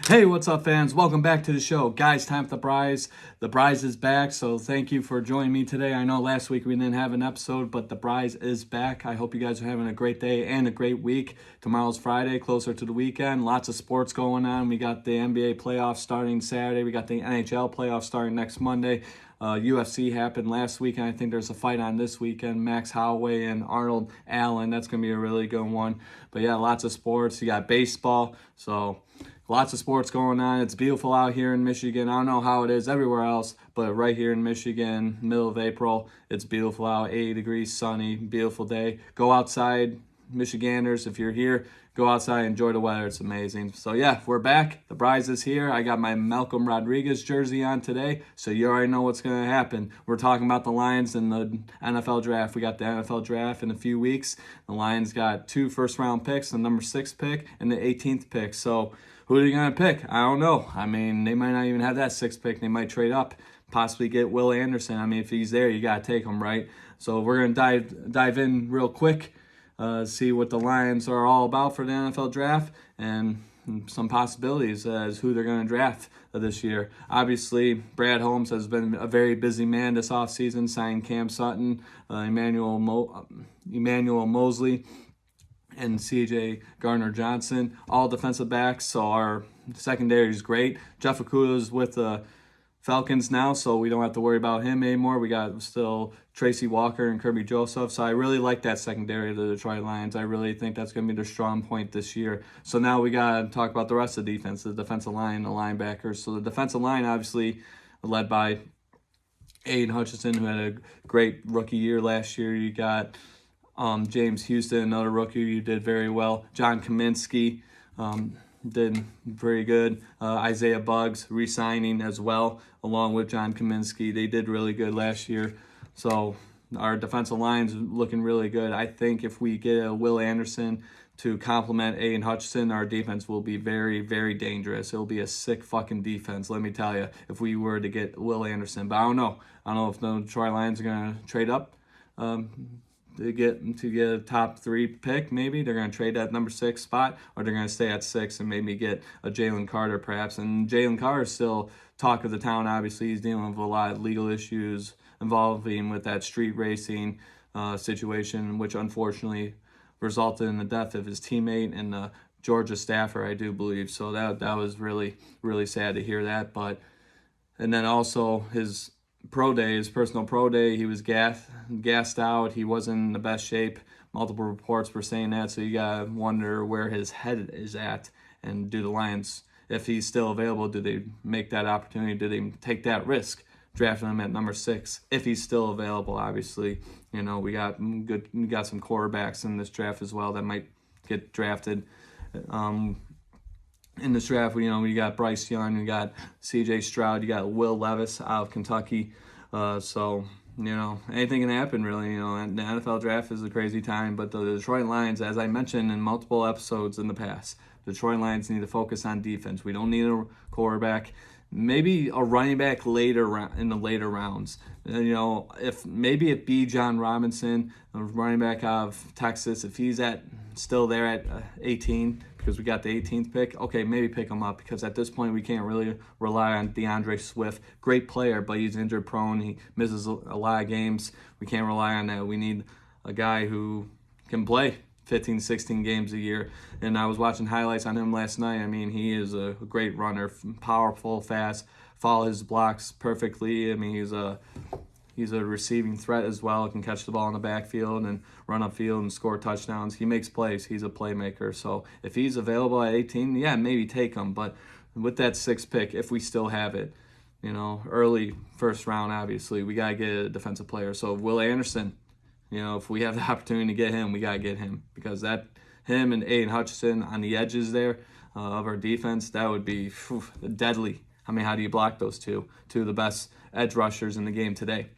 Hey, what's up, fans? Welcome back to the show. Guys, time for the prize. The prize is back, so thank you for joining me today. I know last week we didn't have an episode, but the prize is back. I hope you guys are having a great day and a great week. Tomorrow's Friday, closer to the weekend. Lots of sports going on. We got the NBA playoffs starting Saturday. We got the NHL playoffs starting next Monday. UFC happened last weekend. I think there's a fight on this weekend. Max Holloway and Arnold Allen. That's going to be a really good one. But yeah, lots of sports. You got baseball. So lots of sports going on. It's beautiful out here in Michigan. I don't know how it is everywhere else, but right here in Michigan, middle of April, it's beautiful out. 80 degrees, sunny, beautiful day. Go outside, Michiganders. If you're here, go outside, enjoy the weather. It's amazing. So yeah, we're back. The prize is here. I got my Malcolm Rodriguez jersey on today, so you already know what's going to happen. We're talking about the Lions and the NFL draft. We got the NFL draft in a few weeks. The Lions got 2 first-round picks, the number 6 pick and the 18th pick. So who are you going to pick? I don't know. I mean, they might not even have that 6th pick. They might trade up, possibly get Will Anderson. I mean, if he's there, you got to take him, right? So we're going to dive in real quick, see what the Lions are all about for the NFL draft and some possibilities as who they're going to draft this year. Obviously, Brad Holmes has been a very busy man this offseason, signed Cam Sutton, Emmanuel Mosley, and C.J. Gardner-Johnson, all defensive backs. So our secondary is great. Jeff Okudah's with the Falcons now, so we don't have to worry about him anymore. We got still Tracy Walker and Kirby Joseph. So I really like that secondary of the Detroit Lions. I really think that's going to be their strong point this year. So now we got to talk about the rest of the defense, the defensive line, the linebackers. So the defensive line, obviously, led by Aiden Hutchinson, who had a great rookie year last year. You got James Houston, another rookie who did very well. John Kaminsky did very good. Isaiah Buggs re-signing as well, along with John Kaminsky. They did really good last year. So our defensive line's looking really good. I think if we get a Will Anderson to complement Aiden Hutchinson, our defense will be very, very dangerous. It'll be a sick fucking defense, let me tell you, if we were to get Will Anderson. But I don't know. I don't know if the Detroit Lions are going to trade up to get a top 3 pick. Maybe they're going to trade that number 6 spot, or they're going to stay at 6 and maybe get a Jalen Carter perhaps. And Jalen Carter is still talk of the town. Obviously, he's dealing with a lot of legal issues involving with that street racing situation, which unfortunately resulted in the death of his teammate and the Georgia staffer, I do believe. So that was really, really sad to hear that. But and then also his personal pro day, he was gassed out. He wasn't in the best shape. Multiple reports were saying that, so you gotta wonder where his head is at. And do the Lions, if he's still available, do they make that opportunity? Do they take that risk, drafting him at number 6 if he's still available? Obviously, you know, we got some quarterbacks in this draft as well that might get drafted. In this draft, we got Bryce Young, we got C.J. Stroud, you got Will Levis out of Kentucky. So, anything can happen, really. And the NFL draft is a crazy time, but the Detroit Lions, as I mentioned in multiple episodes in the past, the Detroit Lions need to focus on defense. We don't need a quarterback. Maybe a running back later in the later rounds. If B. John Robinson, a running back out of Texas, if he's still there at 18, because we got the 18th pick, okay, maybe pick him up, because at this point we can't really rely on DeAndre Swift. Great player, but he's injured prone. He misses a lot of games. We can't rely on that. We need a guy who can play 15, 16 games a year. And I was watching highlights on him last night. I mean, he is a great runner, powerful, fast, follow his blocks perfectly. I mean, he's a receiving threat as well. Can catch the ball in the backfield and run upfield and score touchdowns. He makes plays. He's a playmaker. So if he's available at 18, yeah, maybe take him. But with that 6th pick, if we still have it, early first round, obviously, we got to get a defensive player. So Will Anderson, if we have the opportunity to get him, we got to get him, because him and Aiden Hutchinson on the edges there of our defense, that would be deadly. I mean, how do you block those two of the best edge rushers in the game today?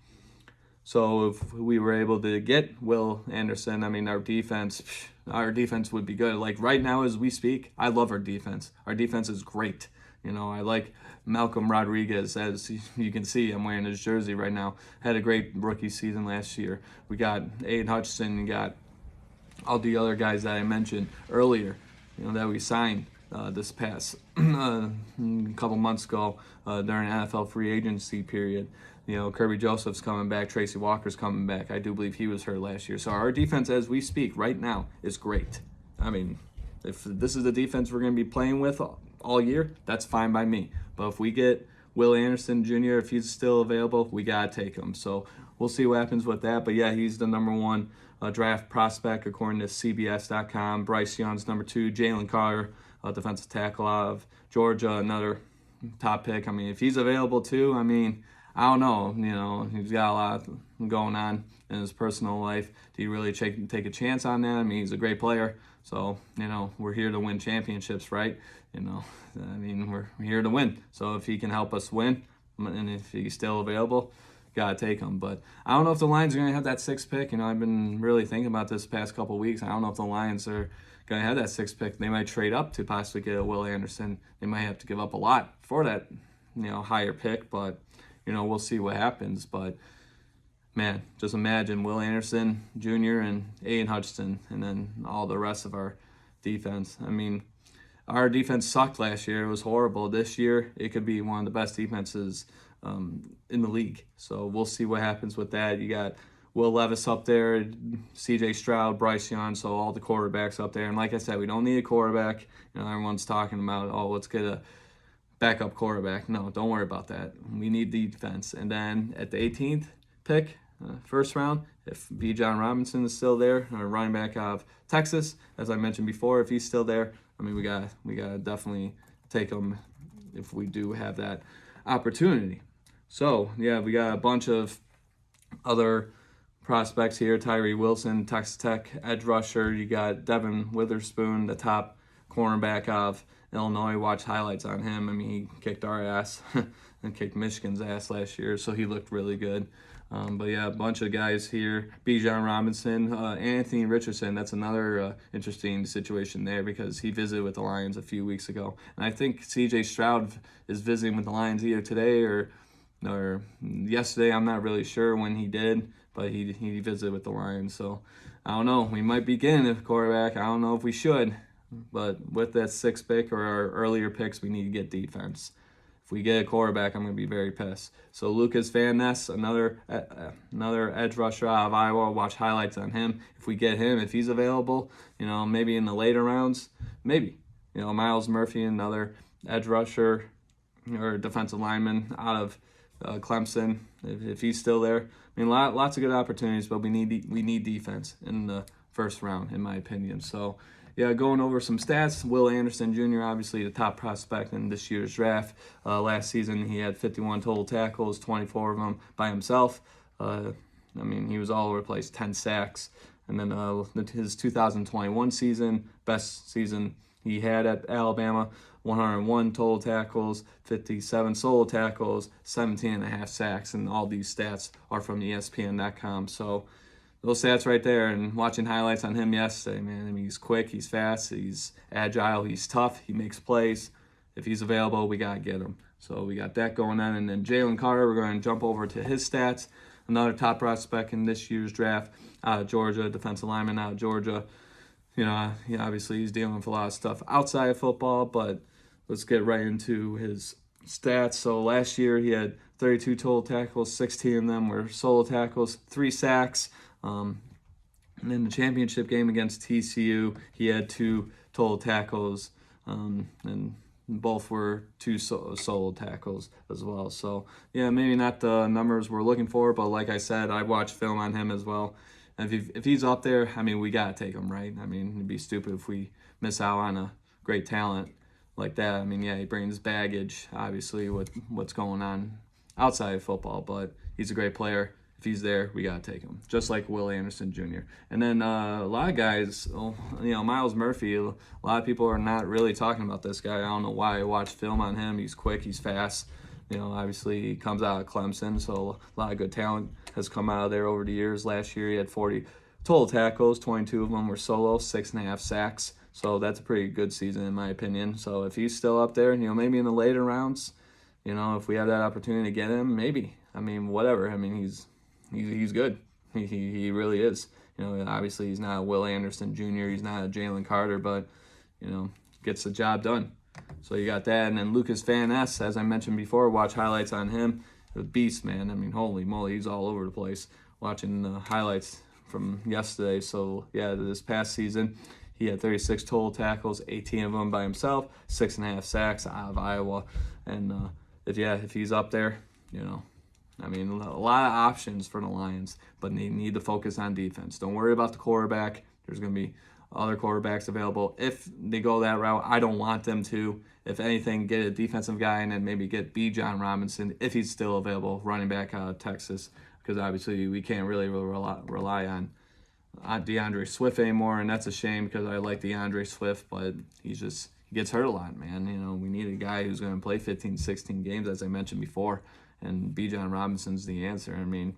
So if we were able to get Will Anderson, I mean, our defense would be good. Like right now as we speak, I love our defense. Our defense is great. I like Malcolm Rodriguez. As you can see, I'm wearing his jersey right now. Had a great rookie season last year. We got Aiden Hutchinson. We got all the other guys that I mentioned earlier, that we signed. this past couple months ago during NFL free agency period. Kirby Joseph's coming back, Tracy Walker's coming back. I do believe he was hurt last year. So our defense, as we speak right now, is great. I mean, if this is the defense we're going to be playing with all year, that's fine by me. But if we get Will Anderson Jr., if he's still available, we got to take him. So we'll see what happens with that. But yeah, he's the number one draft prospect according to CBS.com. Bryce Young's number 2. Jalen Carter, defensive tackle out of Georgia, another top pick. I mean, if he's available too, I mean, I don't know. He's got a lot going on in his personal life. Do you really take a chance on that? I mean, he's a great player. So, we're here to win championships, right? I mean, we're here to win. So if he can help us win, and if he's still available, got to take him. But I don't know if the Lions are going to have that 6th pick. I've been really thinking about this past couple of weeks. I don't know if the Lions are going to have that 6th pick. They might trade up to possibly get a Will Anderson. They might have to give up a lot for that, higher pick. But we'll see what happens. But, man, just imagine Will Anderson Jr. and Aiden Hutchinson and then all the rest of our defense. I mean, our defense sucked last year. It was horrible. This year, it could be one of the best defenses in the league. So we'll see what happens with that. You got Will Levis up there, C.J. Stroud, Bryce Young, so all the quarterbacks up there. And like I said, we don't need a quarterback. Everyone's talking about, let's get a backup quarterback. No, don't worry about that. We need defense. And then at the 18th pick, first round, if Bijan Robinson is still there, our running back out of Texas, as I mentioned before, if he's still there, I mean, we gotta definitely take him if we do have that opportunity. So yeah, we got a bunch of other prospects here. Tyree Wilson, Texas Tech edge rusher. You got Devin Witherspoon, the top cornerback of Illinois. Watch highlights on him. I mean, he kicked our ass and kicked Michigan's ass last year, so he looked really good. But yeah, a bunch of guys here. Bijan Robinson, Anthony Richardson. That's another interesting situation there because he visited with the Lions a few weeks ago. And I think C.J. Stroud is visiting with the Lions either today or yesterday. I'm not really sure when he did, but he visited with the Lions. So I don't know. We might be getting a quarterback. I don't know if we should. But with that 6th pick or our earlier picks, we need to get defense. If we get a quarterback, I'm going to be very pissed. So Lucas Van Ness, another edge rusher out of Iowa. Watch highlights on him. If we get him, if he's available, maybe in the later rounds, maybe. Myles Murphy, another edge rusher or defensive lineman out of Clemson, if he's still there. I mean, lots of good opportunities, but we need defense in the first round, in my opinion. So, yeah, going over some stats. Will Anderson Jr., obviously the top prospect in this year's draft. Last season, he had 51 total tackles, 24 of them by himself. I mean, he was all over the place, 10 sacks. And then his 2021 season, best season he had at Alabama, 101 total tackles, 57 solo tackles, 17.5 sacks, and all these stats are from ESPN.com. So those stats right there, and watching highlights on him yesterday, man. I mean, he's quick, he's fast, he's agile, he's tough, he makes plays. If he's available, we got to get him. So we got that going on. And then Jalen Carter, we're going to jump over to his stats. Another top prospect in this year's draft out of Georgia, defensive lineman out of Georgia. Obviously he's dealing with a lot of stuff outside of football, but let's get right into his stats. So last year he had 32 total tackles, 16 of them were solo tackles, 3 sacks. And in the championship game against TCU, he had 2 total tackles, and both were 2 solo tackles as well. So, yeah, maybe not the numbers we're looking for, but like I said, I watched film on him as well. And if he's up there, I mean, we got to take him, right? I mean, it'd be stupid if we miss out on a great talent like that. I mean, yeah, he brings baggage, obviously, with what's going on outside of football, but he's a great player. If he's there, we got to take him, just like Will Anderson Jr. And then a lot of guys, Myles Murphy, a lot of people are not really talking about this guy. I don't know why. I watched film on him. He's quick, he's fast. Obviously he comes out of Clemson, so a lot of good talent has come out of there over the years. Last year he had 40 total tackles, 22 of them were solo, 6.5 sacks. So that's a pretty good season in my opinion. So if he's still up there, maybe in the later rounds, if we have that opportunity to get him, maybe. I mean, whatever. I mean, he's good. He really is. Obviously he's not a Will Anderson Jr. He's not a Jalen Carter, but gets the job done. So you got that, and then Lucas Van Ness, as I mentioned before, watch highlights on him. The beast, man. I mean, holy moly, he's all over the place. Watching the highlights from yesterday. So yeah, this past season, he had 36 total tackles, 18 of them by himself, 6.5 sacks out of Iowa. And if he's up there, I mean, a lot of options for the Lions, but they need to focus on defense. Don't worry about the quarterback. There's going to be other quarterbacks available. If they go that route, I don't want them to. If anything, get a defensive guy and then maybe get Bijan Robinson, if he's still available, running back out of Texas, because obviously we can't really rely on DeAndre Swift anymore, and that's a shame because I like DeAndre Swift, but he gets hurt a lot, man. We need a guy who's going to play 15, 16 games, as I mentioned before, and Bijan Robinson's the answer. I mean,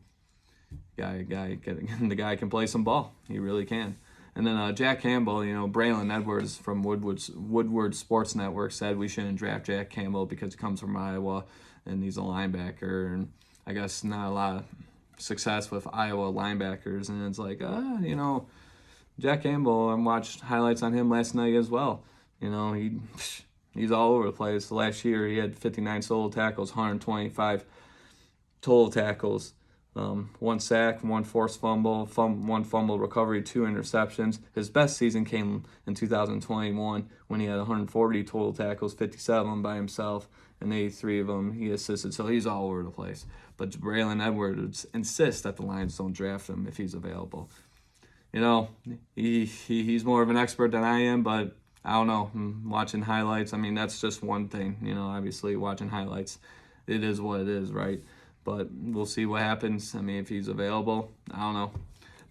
the guy can play some ball. He really can. And then Jack Campbell, Braylon Edwards from Woodward Sports Network said we shouldn't draft Jack Campbell because he comes from Iowa and he's a linebacker. And I guess not a lot of success with Iowa linebackers. And it's like, Jack Campbell, I watched highlights on him last night as well. He's all over the place. Last year he had 59 solo tackles, 125 total tackles. 1 sack, 1 forced fumble, 1 fumble recovery, 2 interceptions. His best season came in 2021 when he had 140 total tackles, 57 by himself, and 83 of them he assisted. So he's all over the place. But Braylon Edwards insists that the Lions don't draft him if he's available. He's more of an expert than I am, but I don't know. Watching highlights, I mean, that's just one thing. Obviously watching highlights, it is what it is, right? But we'll see what happens. I mean, if he's available, I don't know.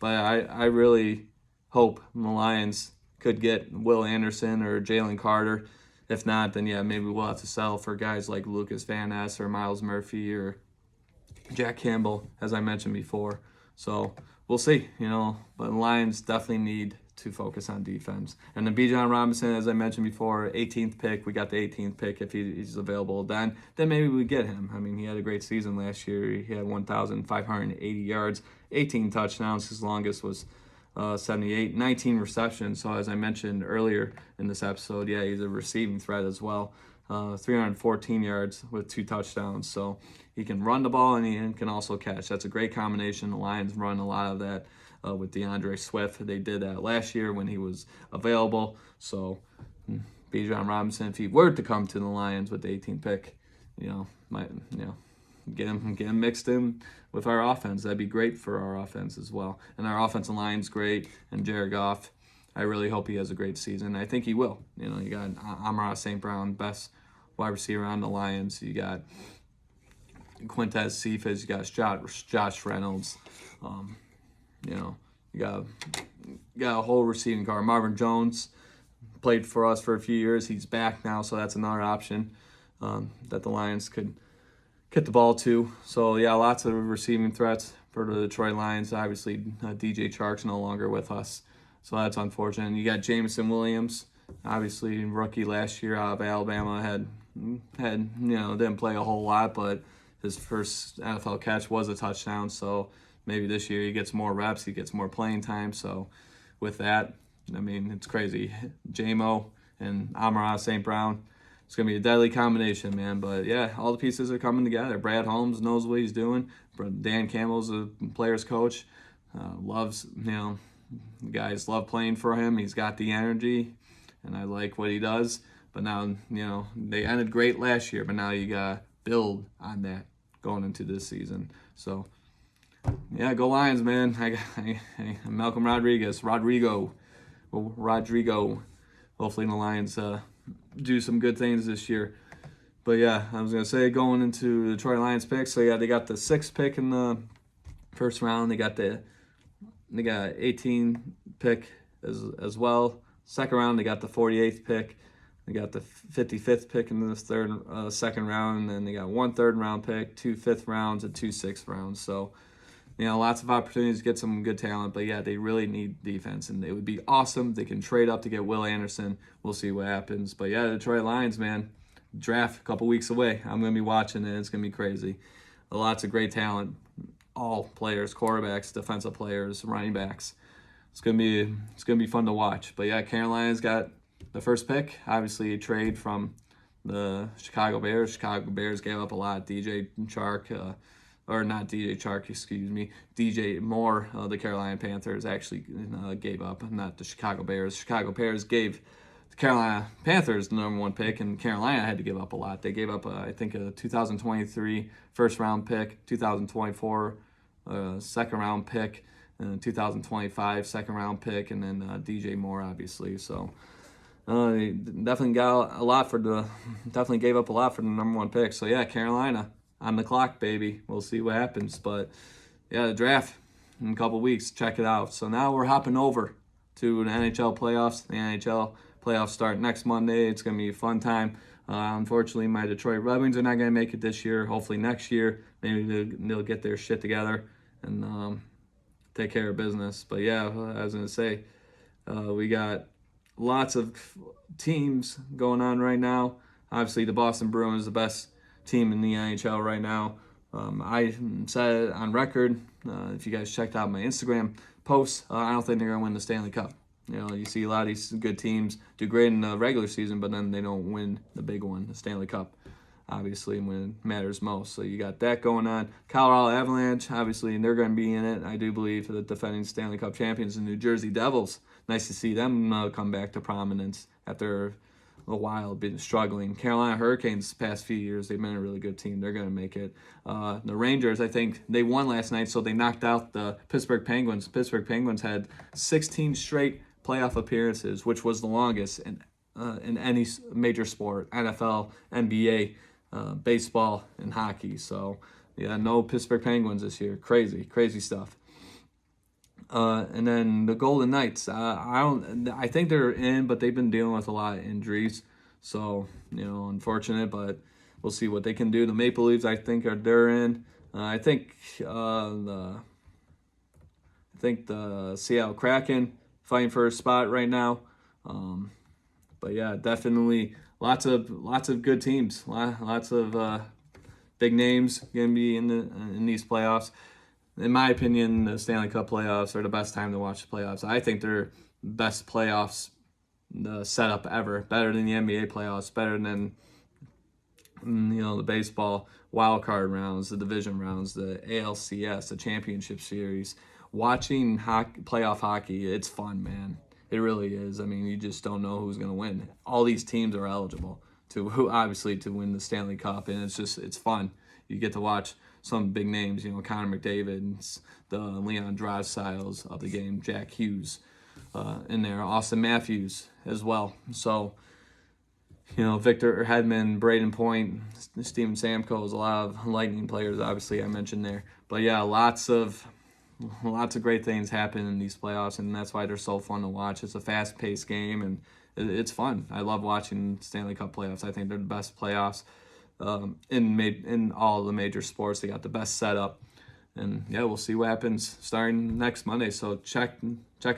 But I really hope the Lions could get Will Anderson or Jalen Carter. If not, then yeah, maybe we'll have to settle for guys like Lucas Van Ness or Myles Murphy or Jack Campbell, as I mentioned before. So we'll see, But the Lions definitely need to focus on defense. And then Bijan Robinson, as I mentioned before, 18th pick. We got the 18th pick if he's available. Then maybe we get him. I mean, he had a great season last year. He had 1,580 yards, 18 touchdowns. His longest was 78, 19 receptions. So as I mentioned earlier in this episode, yeah, he's a receiving threat as well. 314 yards with 2 touchdowns. So he can run the ball and he can also catch. That's a great combination. The Lions run a lot of that. With DeAndre Swift. They did that last year when he was available. So Bijan Robinson, if he were to come to the Lions with the 18th pick, might get him mixed in with our offense. That'd be great for our offense as well. And our offensive line's great. And Jared Goff, I really hope he has a great season. I think he will. You got Amon-Ra St. Brown, best wide receiver on the Lions. You got Quintez Cephas. You got Josh Reynolds. You got a whole receiving car. Marvin Jones played for us for a few years. He's back now, so that's another option that the Lions could get the ball to. So, yeah, lots of receiving threats for the Detroit Lions. Obviously, DJ Chark's no longer with us, so that's unfortunate. You got Jameson Williams, obviously rookie last year out of Alabama, had didn't play a whole lot, but his first NFL catch was a touchdown, so maybe this year he gets more reps, he gets more playing time. So with that, I mean, it's crazy. J-Mo and Amon-Ra St. Brown, it's going to be a deadly combination, man. But, yeah, all the pieces are coming together. Brad Holmes knows what he's doing. Dan Campbell's a player's coach. Loves, guys love playing for him. He's got the energy, and I like what he does. But now, they ended great last year, but now you got to build on that going into this season. So, yeah, go Lions, man. Malcolm Rodrigo. Hopefully the Lions do some good things this year. But, yeah, I was going to say going into the Detroit Lions pick. So, yeah, they got the 6th pick in the first round. They got 18 pick as well. Second round, they got the 48th pick. They got the 55th pick in the second round. And then they got 1 third-round pick, 2 5th rounds, and 2 6th rounds. So, lots of opportunities to get some good talent, but yeah, they really need defense, and it would be awesome. They can trade up to get Will Anderson. We'll see what happens. But yeah, the Detroit Lions, man, draft a couple weeks away. I'm going to be watching it. It's going to be crazy. Lots of great talent, all players, quarterbacks, defensive players, running backs. It's going to be fun to watch. But yeah, Carolina's got the first pick, obviously a trade from the Chicago Bears. Chicago Bears gave up a lot. DJ Chark, or not DJ Chark, excuse me, DJ Moore, the Carolina Panthers actually gave up, not the Chicago Bears. Chicago Bears gave the Carolina Panthers the number 1 pick, and Carolina had to give up a lot. They gave up, I think, a 2023 first round pick, 2024 second round pick, and 2025 second round pick, and then DJ Moore, obviously. So they definitely got a lot for the, definitely gave up a lot for the number 1 pick. So yeah, Carolina on the clock, baby. We'll see what happens. But yeah, the draft in a couple weeks. Check it out. So now we're hopping over to the NHL playoffs. The NHL playoffs start next Monday. It's going to be a fun time. Unfortunately, my Detroit Red Wings are not going to make it this year. Hopefully next year, maybe they'll get their shit together and take care of business. But yeah, I was going to say, we got lots of teams going on right now. Obviously, the Boston Bruins, the best team in the NHL right now. I said it on record. If you guys checked out my Instagram posts, I don't think they're going to win the Stanley Cup. You know, you see a lot of these good teams do great in the regular season, but then they don't win the big one, the Stanley Cup, obviously, when it matters most. So you got that going on. Colorado Avalanche, obviously, they're going to be in it. I do believe the defending Stanley Cup champions, the New Jersey Devils. Nice to see them come back to prominence after a while been struggling. Carolina Hurricanes the past few years, they've been a really good team. They're going to make it. The Rangers, I think they won last night, so they knocked out the Pittsburgh Penguins. Pittsburgh Penguins had 16 straight playoff appearances, which was the longest in any major sport, NFL, NBA, baseball, and hockey. So yeah, no Pittsburgh Penguins this year. Crazy stuff. And then the Golden Knights, I think they're in, but they've been dealing with a lot of injuries. So, you know, unfortunate, but we'll see what they can do. The Maple Leafs, I think, they're in. I think the Seattle Kraken fighting for a spot right now. But yeah, definitely lots of good teams, lots of big names gonna be in these playoffs. In my opinion, the Stanley Cup playoffs are the best time to watch the playoffs. I think they're best playoffs setup ever. Better than the NBA playoffs. Better than the baseball wild card rounds, the division rounds, the ALCS, the championship series. Watching playoff hockey, it's fun, man. It really is. I mean, you just don't know who's going to win. All these teams are eligible to win the Stanley Cup, and it's fun. You get to watch some big names, Connor McDavid, the Leon Draisaitls of the game, Jack Hughes in there, Austin Matthews as well. So, Victor Hedman, Braden Point, Steven Stamkos, a lot of Lightning players, obviously, I mentioned there. But yeah, lots of great things happen in these playoffs, and that's why they're so fun to watch. It's a fast-paced game, and it's fun. I love watching Stanley Cup playoffs. I think they're the best playoffs in all the major sports. They got the best setup, and yeah, we'll see what happens starting next Monday. So check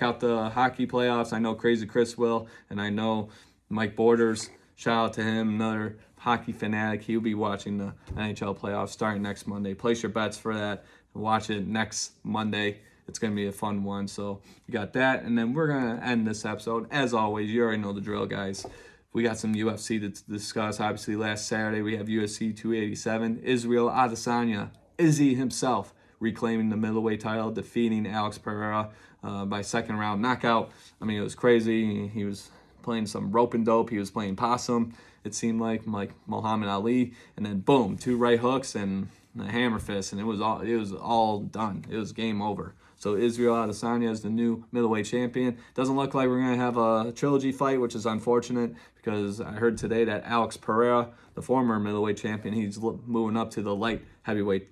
out the hockey playoffs. I know Crazy Chris will, and I know Mike Borders. Shout out to him, another hockey fanatic. He'll be watching the NHL playoffs starting next Monday. Place your bets for that. Watch it next Monday. It's going to be a fun one. So you got that, and then we're going to end this episode. As always, you already know the drill, guys. We got some UFC to discuss. Obviously, last Saturday we have UFC 287. Israel Adesanya, Izzy himself, reclaiming the middleweight title, defeating Alex Pereira by second round knockout. I mean, it was crazy. He was playing some rope and dope. He was playing possum. It seemed like Muhammad Ali, and then boom, 2 right hooks and a hammer fist, and it was all done. It was game over. So Israel Adesanya is the new middleweight champion. Doesn't look like we're going to have a trilogy fight, which is unfortunate because I heard today that Alex Pereira, the former middleweight champion, he's moving up to the light heavyweight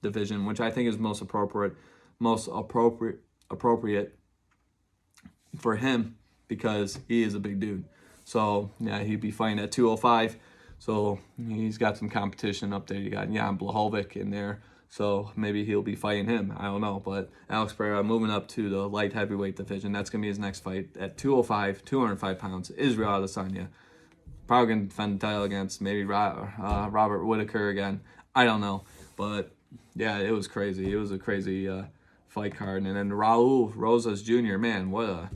division, which I think is most appropriate for him because he is a big dude. So yeah, he'd be fighting at 205. So he's got some competition up there. You got Jan Blachowicz in there. So maybe he'll be fighting him. I don't know. But Alex Pereira moving up to the light heavyweight division. That's going to be his next fight at 205, 205 pounds. Israel Adesanya. Probably going to defend the title against maybe Robert Whittaker again. I don't know. But yeah, it was crazy. It was a crazy fight card. And then Raul Rosas Jr., man, what a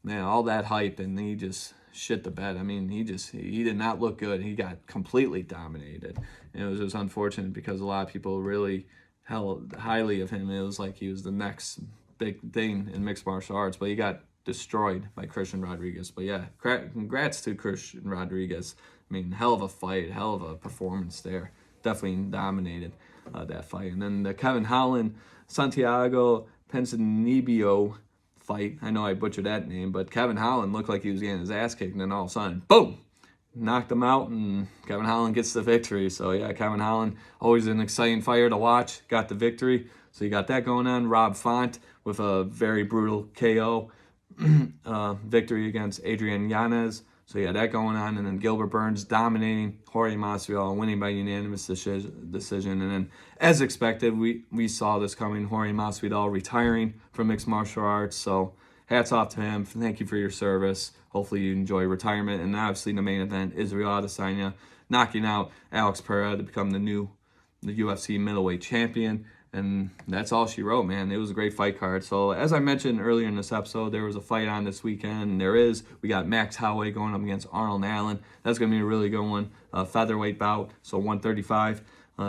man, all that hype, and he just shit the bed. I mean, he did not look good. He got completely dominated. And it was just unfortunate because a lot of people really held highly of him. It was like he was the next big thing in mixed martial arts, but he got destroyed by Christian Rodriguez. But yeah, congrats to Christian Rodriguez. I mean, hell of a fight, hell of a performance there. Definitely dominated that fight. And then the Kevin Holland, Santiago Ponzinibbio fight. I know I butchered that name, but Kevin Holland looked like he was getting his ass kicked, and then all of a sudden, boom, knocked him out, and Kevin Holland gets the victory. So yeah, Kevin Holland, always an exciting fighter to watch, got the victory. So you got that going on. Rob Font with a very brutal KO victory against Adrian Yanez. So yeah, that going on. And then Gilbert Burns dominating Jorge Masvidal, winning by unanimous decision. And then, as expected, we saw this coming. Jorge Masvidal retiring from mixed martial arts. So hats off to him. Thank you for your service. Hopefully you enjoy retirement. And obviously the main event, Israel Adesanya knocking out Alex Pereira to become the UFC middleweight champion. And that's all she wrote, man. It was a great fight card. So as I mentioned earlier in this episode, there was a fight on this weekend. And we got Max Holloway going up against Arnold Allen. That's going to be a really good one. Featherweight bout, so 135.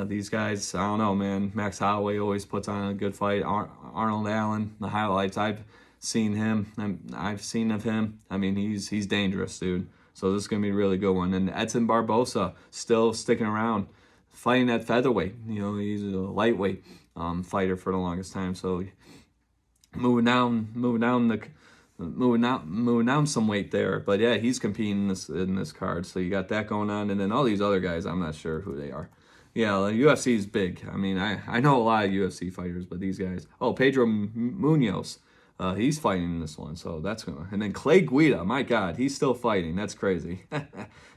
These guys, I don't know, man. Max Holloway always puts on a good fight. Arnold Allen, the highlights I've seen of him. I mean, he's dangerous, dude. So this is going to be a really good one. And Edson Barbosa still sticking around, fighting at featherweight. You know, he's a lightweight fighter for the longest time. So moving down some weight there. But yeah, he's competing in this card. So you got that going on, and then all these other guys, I'm not sure who they are. Yeah, the UFC is big. I mean, I know a lot of UFC fighters, but these guys. Oh, Pedro Munoz. He's fighting in this one, so that's gonna. And then Clay Guida, my God, he's still fighting. That's crazy.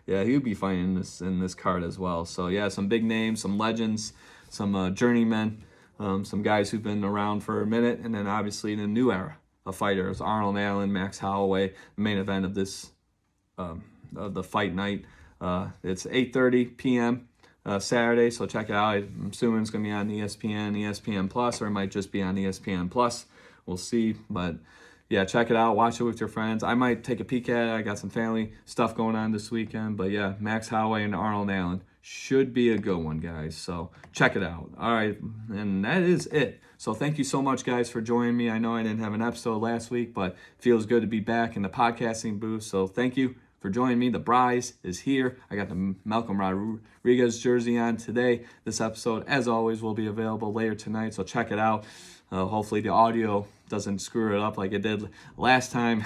Yeah, he'll be fighting in this card as well. So yeah, some big names, some legends, some journeymen, some guys who've been around for a minute, and then obviously in a new era of fighters: Arnold Allen, Max Holloway. The main event of this of the fight night. It's 8:30 p.m. Saturday, so check it out. I'm assuming it's gonna be on ESPN, ESPN Plus, or it might just be on ESPN Plus. We'll see, but yeah, check it out. Watch it with your friends. I might take a peek at it. I got some family stuff going on this weekend, but yeah, Max Holloway and Arnold Allen should be a good one, guys. So check it out. All right, and that is it. So thank you so much, guys, for joining me. I know I didn't have an episode last week, but it feels good to be back in the podcasting booth. So thank you for joining me. The Bryce is here. I got the Malcolm Rodriguez jersey on today. This episode, as always, will be available later tonight, so check it out. Hopefully the audio doesn't screw it up like it did last time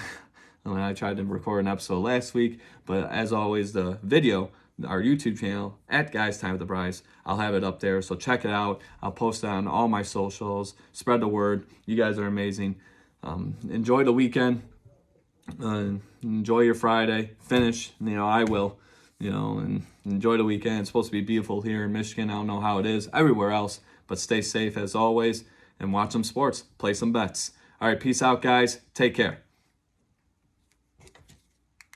when I tried to record an episode last week. But as always, the video, our YouTube channel, at Guys Time with the Bryce, I'll have it up there, so check it out. I'll post it on all my socials. Spread the word. You guys are amazing. Enjoy the weekend. Enjoy your Friday. Finish. I will. And enjoy the weekend. It's supposed to be beautiful here in Michigan. I don't know how it is everywhere else, but stay safe as always. And watch some sports, play some bets. All right, peace out, guys. Take care.